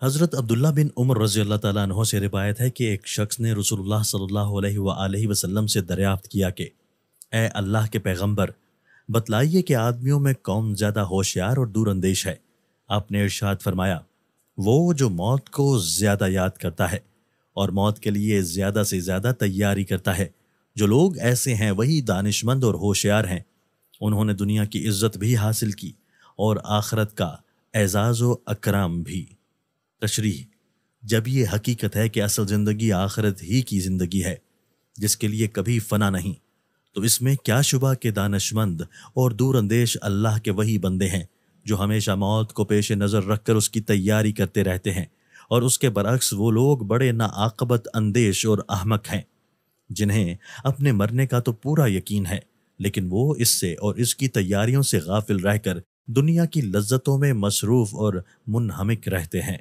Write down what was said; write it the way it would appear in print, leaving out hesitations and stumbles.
حضرت عبداللہ بن عمر رضی اللہ تعالیٰ عنہ سے روایت ہے کہ ایک شخص نے رسول اللہ صلی اللہ علیہ وآلہ وسلم سے دریافت کیا کہ اے اللہ کے پیغمبر، بتلائیے کہ آدمیوں میں کون زیادہ ہوشیار اور دور اندیش ہے۔ آپ نے ارشاد فرمایا، وہ جو موت کو زیادہ یاد کرتا ہے اور موت کے لیے زیادہ سے زیادہ تیاری کرتا ہے۔ جو لوگ ایسے ہیں وہی دانشمند اور ہوشیار ہیں۔ انہوں نے دنیا کی عزت بھی حاصل کی اور آخرت کا اعزاز و اکرام بھی۔ تشریح: جب یہ حقیقت ہے کہ اصل زندگی آخرت ہی کی زندگی ہے جس کے لیے کبھی فنا نہیں، تو اس میں کیا شبہ کہ دانشمند اور دور اندیش اللہ کے وہی بندے ہیں جو ہمیشہ موت کو پیش نظر رکھ کر اس کی تیاری کرتے رہتے ہیں، اور اس کے برعکس وہ لوگ بڑے ناعاقبت اندیش اور احمق ہیں جنہیں اپنے مرنے کا تو پورا یقین ہے، لیکن وہ اس سے اور اس کی تیاریوں سے غافل رہ کر دنیا کی لذتوں میں مصروف اور منہمک رہتے ہیں۔